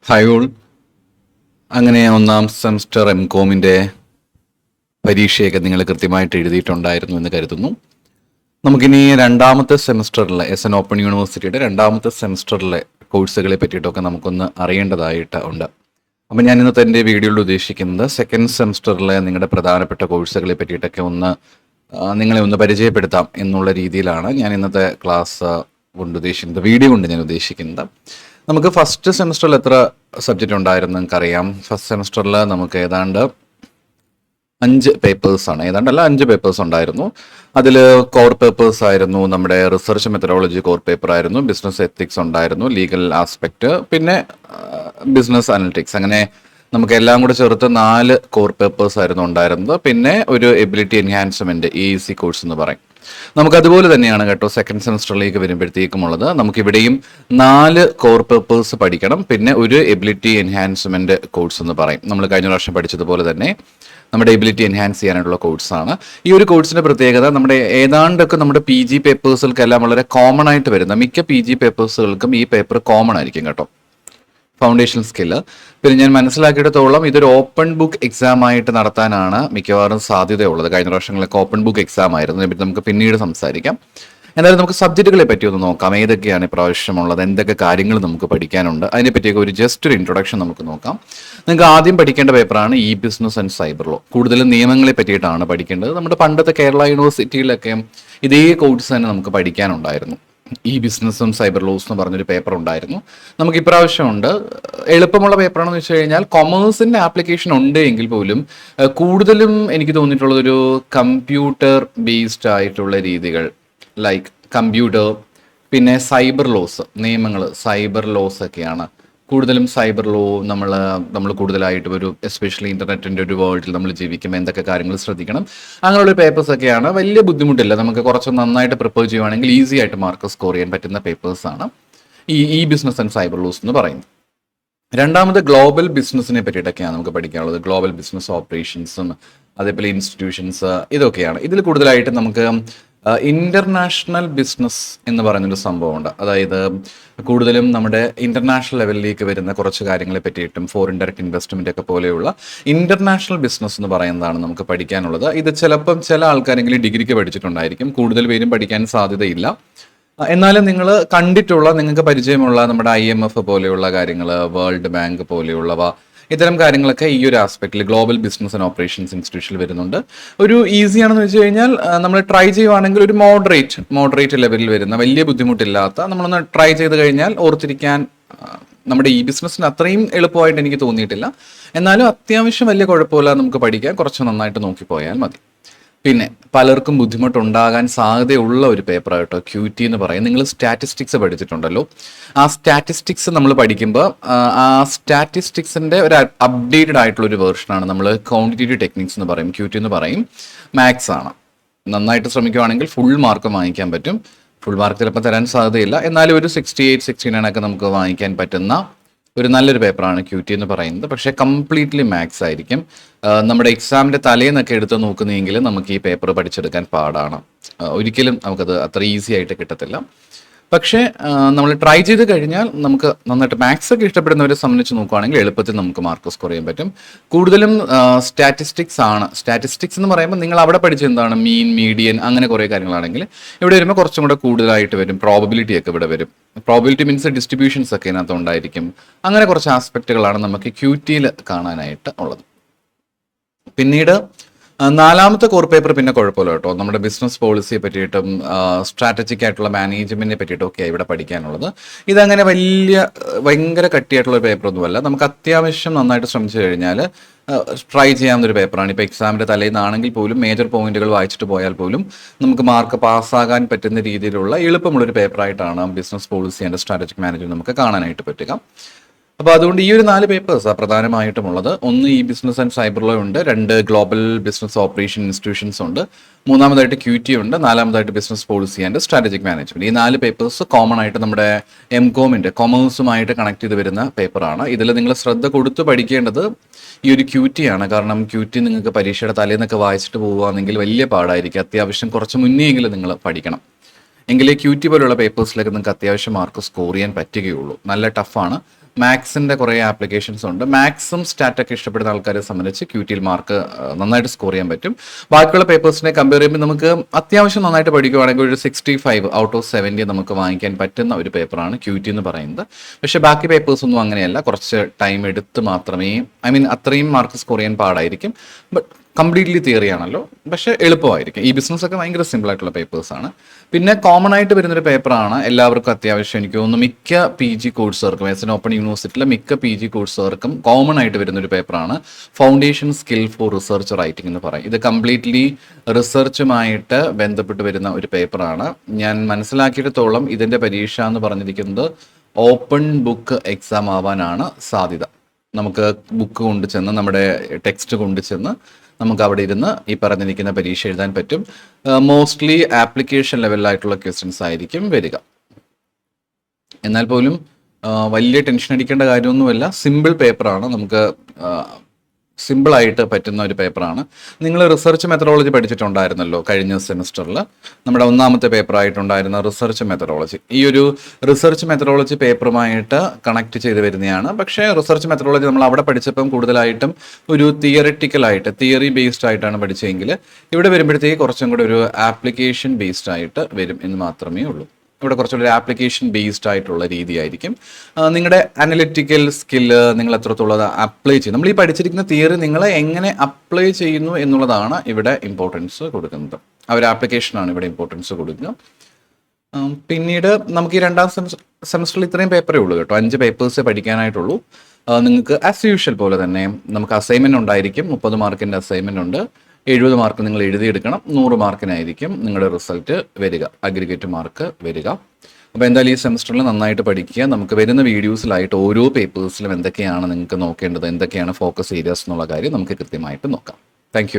Hi all. അങ്ങനെ ഒന്നാം semester കോമിൻ്റെ പരീക്ഷയൊക്കെ നിങ്ങൾ കൃത്യമായിട്ട് എഴുതിയിട്ടുണ്ടായിരുന്നു എന്ന് കരുതുന്നു. നമുക്കിനി രണ്ടാമത്തെ സെമസ്റ്ററിലെ എൻ ഓപ്പൺ യൂണിവേഴ്സിറ്റിയുടെ രണ്ടാമത്തെ സെമസ്റ്ററിലെ കോഴ്സുകളെ പറ്റിയിട്ടൊക്കെ നമുക്കൊന്ന് അറിയേണ്ടതായിട്ട് ഉണ്ട്. അപ്പം ഞാൻ ഇന്നത്തെ എൻ്റെ വീഡിയോയിൽ ഉദ്ദേശിക്കുന്നത് സെക്കൻഡ് സെമസ്റ്ററിലെ നിങ്ങളുടെ പ്രധാനപ്പെട്ട കോഴ്സുകളെ പറ്റിയിട്ടൊക്കെ നിങ്ങളെ ഒന്ന് പരിചയപ്പെടുത്താം എന്നുള്ള രീതിയിലാണ് ഞാൻ ഇന്നത്തെ ക്ലാസ് കൊണ്ട് ഉദ്ദേശിക്കുന്നത്, വീഡിയോ കൊണ്ട് ഞാൻ ഉദ്ദേശിക്കുന്നത്. നമുക്ക് ഫസ്റ്റ് സെമസ്റ്ററിൽ എത്ര സബ്ജക്റ്റ് ഉണ്ടായിരുന്നു നിങ്ങൾക്കറിയാം. ഫസ്റ്റ് സെമസ്റ്ററിൽ നമുക്ക് ഏതാണ്ട് 5 പേപ്പേഴ്സാണ്, ഏതാണ്ടല്ല 5 പേപ്പേഴ്സ് ഉണ്ടായിരുന്നു. അതിൽ കോർ പേപ്പേഴ്സ് ആയിരുന്നു നമ്മുടെ റിസർച്ച് മെത്തഡോളജി കോർ പേപ്പർ ആയിരുന്നു, ബിസിനസ് എത്തിക്സ് ഉണ്ടായിരുന്നു, ലീഗൽ ആസ്പെക്റ്റ്, പിന്നെ ബിസിനസ് അനലിറ്റിക്സ്. അങ്ങനെ നമുക്ക് എല്ലാം കൂടെ ചേർത്ത് 4 കോർ പേപ്പേഴ്സ് ആയിരുന്നു ഉണ്ടായിരുന്നത്. പിന്നെ ഒരു എബിലിറ്റി എൻഹാൻസ്മെന്റ് EEC കോഴ്സ് എന്ന് പറയും. നമുക്ക് അതുപോലെ തന്നെയാണ് കേട്ടോ സെക്കൻഡ് സെമസ്റ്ററിലേക്ക് വരുമ്പോഴത്തേക്കും ഉള്ളത്. നമുക്കിവിടെയും 4 കോർ പേപ്പേഴ്സ് പഠിക്കണം, പിന്നെ ഒരു എബിലിറ്റി എൻഹാൻസ്മെന്റ് കോഴ്സ് എന്ന് പറയും. നമ്മൾ കഴിഞ്ഞ പ്രാവശ്യം പഠിച്ചതുപോലെ തന്നെ നമ്മുടെ എബിലിറ്റി എൻഹാൻസ് ചെയ്യാനായിട്ടുള്ള കോഴ്സാണ്. ഈ ഒരു കോഴ്സിന്റെ പ്രത്യേകത നമ്മുടെ ഏതാണ്ടൊക്കെ നമ്മുടെ PG പേപ്പേഴ്സുകൾക്കെല്ലാം വളരെ കോമൺ ആയിട്ട് വരുന്ന മിക്ക PG പേപ്പേഴ്സുകൾക്കും ഈ പേപ്പർ കോമൺ ആയിരിക്കും കേട്ടോ, ഫൗണ്ടേഷൻ സ്കില്ല്. പിന്നെ ഞാൻ മനസ്സിലാക്കിയിടത്തോളം ഇതൊരു ഓപ്പൺ ബുക്ക് എക്സാം ആയിട്ട് നടത്താനാണ് മിക്കവാറും സാധ്യതയുള്ളത്. കഴിഞ്ഞ വർഷങ്ങളിലൊക്കെ ഓപ്പൺ ബുക്ക് എക്സാം ആയിരുന്നു. ഇതിനെപ്പറ്റി നമുക്ക് പിന്നീട് സംസാരിക്കാം. എന്തായാലും നമുക്ക് സബ്ജക്റ്റുകളെ പറ്റി ഒന്ന് നോക്കാം. ഏതൊക്കെയാണ് ഇപ്രാവശ്യമുള്ളത്, എന്തൊക്കെ കാര്യങ്ങൾ നമുക്ക് പഠിക്കാനുണ്ട്, അതിനെപ്പറ്റിയൊക്കെ ഒരു ജസ്റ്റ് ഒരു ഇൻട്രൊഡക്ഷൻ നമുക്ക് നോക്കാം. നിങ്ങൾക്ക് ആദ്യം പഠിക്കേണ്ട പേപ്പറാണ് ബിസിനസ് ആൻഡ് സൈബർ ലോ. കൂടുതലും നിയമങ്ങളെ പറ്റിയിട്ടാണ് പഠിക്കേണ്ടത്. നമ്മുടെ പണ്ടത്തെ കേരള യൂണിവേഴ്സിറ്റിയിലൊക്കെ ഇതേ കോഴ്സ് തന്നെ നമുക്ക് പഠിക്കാനുണ്ടായിരുന്നു. ബിസിനസ്സും സൈബർ ലോസ് എന്ന് പറഞ്ഞൊരു പേപ്പർ ഉണ്ടായിരുന്നു. നമുക്ക് ഇപ്രാവശ്യം ഉണ്ട്. എളുപ്പമുള്ള പേപ്പറാണെന്ന് വെച്ച് കഴിഞ്ഞാൽ കൊമേഴ്സിന്റെ ആപ്ലിക്കേഷൻ ഉണ്ട് എങ്കിൽ പോലും കൂടുതലും എനിക്ക് തോന്നിയിട്ടുള്ളത് ഒരു കമ്പ്യൂട്ടർ ബേസ്ഡ് ആയിട്ടുള്ള രീതികൾ, ലൈക്ക് കമ്പ്യൂട്ടർ, പിന്നെ സൈബർ ലോസ്, നിയമങ്ങൾ, സൈബർ ലോസ് ഒക്കെയാണ് കൂടുതലും. സൈബർ ലോ നമ്മൾ കൂടുതലായിട്ട് ഒരു എസ്പെഷ്യലി ഇന്റർനെറ്റിന്റെ ഒരു വേൾഡിൽ നമ്മൾ ജീവിക്കുമ്പോൾ എന്തൊക്കെ കാര്യങ്ങൾ ശ്രദ്ധിക്കണം, അങ്ങനെയുള്ള പേപ്പേഴ്സ് ഒക്കെയാണ്. വലിയ ബുദ്ധിമുട്ടില്ല, നമുക്ക് കുറച്ച് നന്നായിട്ട് പ്രിപ്പയർ ചെയ്യുവാണെങ്കിൽ ഈസി ആയിട്ട് മാർക്ക് സ്കോർ ചെയ്യാൻ പറ്റുന്ന പേപ്പേഴ്സാണ് ഈ ബിസിനസ് ആൻഡ് സൈബർ ലോസ് എന്ന് പറയുന്നത്. രണ്ടാമത് ഗ്ലോബൽ ബിസിനസ്സിനെ പറ്റിയിട്ടൊക്കെയാണ് നമുക്ക് പഠിക്കാനുള്ളത്. ഗ്ലോബൽ ബിസിനസ് ഓപ്പറേഷൻസും അതേപോലെ ഇൻസ്റ്റിറ്റ്യൂഷൻസ്, ഇതൊക്കെയാണ്. ഇതിൽ കൂടുതലായിട്ട് നമുക്ക് ഇന്റർനാഷണൽ ബിസിനസ് എന്ന് പറയുന്നൊരു സംഭവമുണ്ട്. അതായത് കൂടുതലും നമ്മുടെ ഇന്റർനാഷണൽ ലെവലിലേക്ക് വരുന്ന കുറച്ച് കാര്യങ്ങളെ പറ്റിയിട്ടും ഫോറിൻ ഡയറക്റ്റ് ഇൻവെസ്റ്റ്മെന്റ് ഒക്കെ പോലെയുള്ള ഇന്റർനാഷണൽ ബിസിനസ് എന്ന് പറയുന്നതാണ് നമുക്ക് പഠിക്കാനുള്ളത്. ഇത് ചിലപ്പം ചില ആൾക്കാരെങ്കിലും ഡിഗ്രിക്ക് പഠിച്ചിട്ടുണ്ടായിരിക്കും, കൂടുതൽ പേരും പഠിക്കാൻ സാധ്യതയില്ല. എന്നാലും നിങ്ങൾ കണ്ടിട്ടുള്ള, നിങ്ങൾക്ക് പരിചയമുള്ള നമ്മുടെ IMF പോലെയുള്ള കാര്യങ്ങൾ, വേൾഡ് ബാങ്ക് പോലെയുള്ളവ, ഇത്തരം കാര്യങ്ങളൊക്കെ ഈ ഒരു ആസ്പെക്റ്റിൽ ഗ്ലോബൽ ബിസിനസ് ആൻഡ് ഓപ്പറേഷൻസ് ഇൻസ്റ്റിറ്റ്യൂഷനിൽ വരുന്നുണ്ട്. ഒരു ഈസി ആണെന്ന് വെച്ച് കഴിഞ്ഞാൽ നമ്മൾ ട്രൈ ചെയ്യുവാണെങ്കിൽ ഒരു മോഡറേറ്റ് ലെവലിൽ വരുന്ന, വലിയ ബുദ്ധിമുട്ടില്ലാത്ത, നമ്മളൊന്ന് ട്രൈ ചെയ്ത് കഴിഞ്ഞാൽ ഓർത്തിരിക്കാൻ നമ്മുടെ ബിസിനസ്സിന് അത്രയും എളുപ്പമായിട്ട് എനിക്ക് തോന്നിയിട്ടില്ല. എന്നാലും അത്യാവശ്യം വലിയ കുഴപ്പമില്ല, നമുക്ക് പഠിക്കാൻ കുറച്ച് നന്നായിട്ട് നോക്കിപ്പോയാൽ മതി. പിന്നെ പലർക്കും ബുദ്ധിമുട്ടുണ്ടാകാൻ സാധ്യതയുള്ള ഒരു പേപ്പറായിട്ടോ QT എന്ന് പറയും. നിങ്ങൾ സ്റ്റാറ്റിസ്റ്റിക്സ് പഠിച്ചിട്ടുണ്ടല്ലോ. ആ സ്റ്റാറ്റിസ്റ്റിക്സ് നമ്മൾ പഠിക്കുമ്പോൾ ആ സ്റ്റാറ്റിസ്റ്റിക്സിന്റെ ഒരു അപ്ഡേറ്റഡ് ആയിട്ടുള്ള ഒരു വേർഷനാണ് നമ്മൾ ക്വാണ്ടിറ്റേറ്റീവ് ടെക്നിക്സ് എന്ന് പറയും, QT എന്ന് പറയും. മാത്സ് ആണ്. നന്നായിട്ട് ശ്രമിക്കുകയാണെങ്കിൽ ഫുൾ മാർക്ക് വാങ്ങിക്കാൻ പറ്റും. ഫുൾ മാർക്ക് ചിലപ്പോൾ തരാൻ സാധ്യതയില്ല, എന്നാലും ഒരു 68, 69 ഒക്കെ നമുക്ക് വാങ്ങിക്കാൻ പറ്റുന്ന ഒരു നല്ലൊരു പേപ്പറാണ് QT എന്ന് പറയുന്നത്. പക്ഷേ കംപ്ലീറ്റ്ലി മാത്സ് ആയിരിക്കും. നമ്മുടെ എക്സാമിൻ്റെ തലേന്നൊക്കെ എടുത്ത് നോക്കുന്നതെങ്കിൽ നമുക്ക് ഈ പേപ്പർ പഠിച്ചെടുക്കാൻ പാടാണ്. ഒരിക്കലും നമുക്കത് അത്ര ഈസി ആയിട്ട് കിട്ടത്തില്ല. പക്ഷേ നമ്മൾ ട്രൈ ചെയ്ത് കഴിഞ്ഞാൽ നമുക്ക് നന്നായിട്ട് മാത്സ് ഒക്കെ ഇഷ്ടപ്പെടുന്നവരെ സംബന്ധിച്ച് നോക്കുകയാണെങ്കിൽ എളുപ്പത്തിൽ നമുക്ക് മാർക്ക് സ്കോർ ചെയ്യാൻ പറ്റും. കൂടുതലും സ്റ്റാറ്റിസ്റ്റിക്സ് ആണ്. സ്റ്റാറ്റിസ്റ്റിക്സ് എന്ന് പറയുമ്പോൾ നിങ്ങൾ അവിടെ പഠിച്ച എന്താണ്, മീൻ, മീഡിയൻ, അങ്ങനെ കുറേ കാര്യങ്ങളാണെങ്കിൽ ഇവിടെ വരുമ്പോൾ കുറച്ചും കൂടെ കൂടുതലായിട്ട് വരും. പ്രോബബിലിറ്റി ഒക്കെ ഇവിടെ വരും. പ്രോബബിലിറ്റി മീൻസ് ഡിസ്ട്രിബ്യൂഷൻസ് ഒക്കെ ഇതിനകത്ത് ഉണ്ടായിരിക്കും. അങ്ങനെ കുറച്ച് ആസ്പെക്റ്റുകളാണ് നമുക്ക് QTയിൽ കാണാനായിട്ട് ഉള്ളത്. പിന്നീട് നാലാമത്തെ കോർ പേപ്പർ പിന്നെ കുഴപ്പമില്ല കേട്ടോ. നമ്മുടെ ബിസിനസ് പോളിസിയെ പറ്റിയിട്ടും സ്ട്രാറ്റജിക് ആയിട്ടുള്ള മാനേജ്മെന്റിനെ പറ്റിയിട്ടും ഒക്കെ ഇവിടെ പഠിക്കാനുള്ളത്. ഇതങ്ങനെ ഭയങ്കര കട്ടിയായിട്ടുള്ള ഒരു പേപ്പറൊന്നുമല്ല. നമുക്ക് അത്യാവശ്യം നന്നായിട്ട് ശ്രമിച്ചു കഴിഞ്ഞാൽ ട്രൈ ചെയ്യാവുന്നൊരു പേപ്പറാണ്. ഇപ്പോൾ എക്സാമിൻ്റെ തലേന്നാണെങ്കിൽ പോലും മേജർ പോയിന്റുകൾ വായിച്ചിട്ട് പോയാൽ പോലും നമുക്ക് മാർക്ക് പാസ്സാകാൻ പറ്റുന്ന രീതിയിലുള്ള എളുപ്പമുള്ളൊരു പേപ്പറായിട്ടാണ് business policy and strategic management നമുക്ക് കാണാനായിട്ട് പറ്റുക. അപ്പോൾ അതുകൊണ്ട് ഈ ഒരു 4 പേപ്പേഴ്സാണ് പ്രധാനമായിട്ടുമുള്ളത്. ഒന്ന് ബിസിനസ് ആൻഡ് സൈബർ ലോ ഉണ്ട്, 2 ഗ്ലോബൽ ബിസിനസ് ഓപ്പറേഷൻ ഇൻസ്റ്റിറ്റ്യൂഷൻസ് ഉണ്ട്, 3-ാമതായിട്ട് QT ഉണ്ട്, 4-ാമതായിട്ട് business policy and strategic management. ഈ 4 പേപ്പേഴ്സ് കോമൺ ആയിട്ട് നമ്മുടെ കോമിന്റെ കൊമേഴ്സുമായിട്ട് കണക്ട് ചെയ്ത് വരുന്ന പേപ്പറാണ്. ഇതിൽ നിങ്ങൾ ശ്രദ്ധ കൊടുത്ത് പഠിക്കേണ്ടത് ഈ ഒരു QT ആണ്. കാരണം QT നിങ്ങൾക്ക് പരീക്ഷയുടെ തലേന്നൊക്കെ വായിച്ചിട്ട് പോവുകയാണെങ്കിൽ വലിയ പാടായിരിക്കും. അത്യാവശ്യം കുറച്ച് മുന്നെയെങ്കിലും നിങ്ങൾ പഠിക്കണം. എങ്കിലേ QT പോലുള്ള പേപ്പേഴ്സിലേക്ക് നിങ്ങൾക്ക് അത്യാവശ്യം മാർക്ക് സ്കോർ ചെയ്യാൻ പറ്റുകയുള്ളൂ. നല്ല ടഫാണ്. മാത്സിൻ്റെ കുറേ ആപ്ലിക്കേഷൻസ് ഉണ്ട്. മാത്സും സ്റ്റാറ്റൊക്കെ ഇഷ്ടപ്പെടുന്ന ആൾക്കാരെ സംബന്ധിച്ച് ക്യൂറ്റിയിൽ മാർക്ക് നന്നായിട്ട് സ്കോർ ചെയ്യാൻ പറ്റും. ബാക്കിയുള്ള പേപ്പേഴ്സിനെ കമ്പയർ ചെയ്യുമ്പോൾ നമുക്ക് അത്യാവശ്യം നന്നായിട്ട് പഠിക്കുകയാണെങ്കിൽ ഒരു 65 ഔട്ട് ഓഫ് 70 നമുക്ക് വാങ്ങിക്കാൻ പറ്റുന്ന ഒരു പേപ്പറാണ് ക്യൂറ്റി എന്ന് പറയുന്നത്. പക്ഷേ ബാക്കി പേപ്പേഴ്സ് ഒന്നും അങ്ങനെയല്ല, കുറച്ച് ടൈം എടുത്ത് മാത്രമേ, അത്രയും മാർക്ക് സ്കോർ ചെയ്യാൻ പാടായിരിക്കും. ബട്ട് കംപ്ലീറ്റ്ലി തിയറി ആണല്ലോ, പക്ഷേ എളുപ്പമായിരിക്കും. ഈ ബിസിനസ് ഒക്കെ ഭയങ്കര സിമ്പിൾ ആയിട്ടുള്ള പേപ്പേഴ്സാണ്. പിന്നെ കോമൺ ആയിട്ട് വരുന്നൊരു പേപ്പറാണ് എല്ലാവർക്കും അത്യാവശ്യം, എനിക്ക് തോന്നുന്നു മിക്ക PG കോഴ്സുകാർക്കും, എസ് ഓപ്പൺ യൂണിവേഴ്സിറ്റിയിലെ മിക്ക PG കോഴ്സുകാർക്കും കോമൺ ആയിട്ട് വരുന്നൊരു പേപ്പറാണ് foundation skill for research writing എന്ന് പറയും. ഇത് കംപ്ലീറ്റ്ലി റിസർച്ചുമായിട്ട് ബന്ധപ്പെട്ട് വരുന്ന ഒരു പേപ്പറാണ്. ഞാൻ മനസ്സിലാക്കിയിടത്തോളം ഇതിൻ്റെ പരീക്ഷ എന്ന് പറഞ്ഞിരിക്കുന്നത് ഓപ്പൺ ബുക്ക് എക്സാം ആവാനാണ് സാധ്യത. നമുക്ക് ബുക്ക് കൊണ്ടു ചെന്ന്, നമ്മുടെ ടെക്സ്റ്റ് കൊണ്ടു ചെന്ന് നമുക്ക് അവിടെ ഇരുന്ന് ഈ പറഞ്ഞിരിക്കുന്ന പരീക്ഷ എഴുതാൻ പറ്റും. മോസ്റ്റ്ലി ആപ്ലിക്കേഷൻ ലെവലിലായിട്ടുള്ള ക്വസ്റ്റ്യൻസ് ആയിരിക്കും വരിക. എന്നാൽ പോലും വലിയ ടെൻഷൻ അടിക്കേണ്ട കാര്യമൊന്നുമില്ല. സിമ്പിൾ പേപ്പറാണ്, നമുക്ക് സിമ്പിളായിട്ട് പറ്റുന്ന ഒരു പേപ്പറാണ്. നിങ്ങൾ റിസർച്ച് മെത്തഡോളജി പഠിച്ചിട്ടുണ്ടായിരുന്നല്ലോ കഴിഞ്ഞ സെമിസ്റ്ററിൽ. നമ്മുടെ ഒന്നാമത്തെ പേപ്പറായിട്ടുണ്ടായിരുന്ന റിസർച്ച് മെത്തഡോളജി, ഈ ഒരു റിസർച്ച് മെത്തഡോളജി പേപ്പറുമായിട്ട് കണക്ട് ചെയ്ത് വരുന്നതാണ്. പക്ഷേ റിസർച്ച് മെത്തഡോളജി നമ്മൾ അവിടെ പഠിച്ചപ്പം കൂടുതലായിട്ടും ഒരു തിയറിറ്റിക്കലായിട്ട്, തിയറി ബേസ്ഡ് ആയിട്ടാണ് പഠിച്ചതെങ്കിൽ ഇവിടെ വരുമ്പോഴത്തേക്ക് കുറച്ചും കൂടെ ഒരു ആപ്ലിക്കേഷൻ ബേസ്ഡ് ആയിട്ട് വരും എന്ന് മാത്രമേ ഉള്ളൂ. ഇവിടെ കുറച്ചുകൂടി ഒരു ആപ്ലിക്കേഷൻ ബേസ്ഡ് ആയിട്ടുള്ള രീതിയായിരിക്കും. നിങ്ങളുടെ അനലിറ്റിക്കൽ സ്കില്ല് നിങ്ങൾ എത്രത്തോളം അപ്ലൈ ചെയ്യും, നമ്മൾ ഈ പഠിച്ചിരിക്കുന്ന തിയറി നിങ്ങൾ എങ്ങനെ അപ്ലൈ ചെയ്യുന്നു എന്നുള്ളതാണ് ഇവിടെ ഇമ്പോർട്ടൻസ് കൊടുക്കുന്നത്. ആ ഒരു ആപ്ലിക്കേഷനാണ് ഇവിടെ ഇമ്പോർട്ടൻസ് കൊടുക്കുക. പിന്നീട് നമുക്ക് ഈ രണ്ടാം സെമസ്റ്ററിൽ ഇത്രയും പേപ്പറേ ഉള്ളൂ കേട്ടോ, 5 പേപ്പേഴ്സേ പഠിക്കാനായിട്ടുള്ളൂ. നിങ്ങൾക്ക് ആസ് യൂഷ്വൽ പോലെ തന്നെ നമുക്ക് അസൈൻമെൻറ്റ് ഉണ്ടായിരിക്കും. 30 മാർക്കിൻ്റെ അസൈൻമെൻറ്റ് ഉണ്ട്. 70 മാർക്ക് നിങ്ങൾ എഴുതിയെടുക്കണം. 100 മാർക്കിനായിരിക്കും നിങ്ങളുടെ റിസൾട്ട് വരിക, അഗ്രിഗേറ്റ് മാർക്ക് വരിക. അപ്പോൾ എന്തായാലും ഈ സെമസ്റ്ററിൽ നന്നായിട്ട് പഠിക്കുക. നമുക്ക് വരുന്ന വീഡിയോസിലായിട്ട് ഓരോ പേപ്പേഴ്സിലും എന്തൊക്കെയാണ് നിങ്ങൾക്ക് നോക്കേണ്ടത്, എന്തൊക്കെയാണ് ഫോക്കസ് ഏരിയാസ് എന്നുള്ള കാര്യം നമുക്ക് കൃത്യമായിട്ട് നോക്കാം. താങ്ക്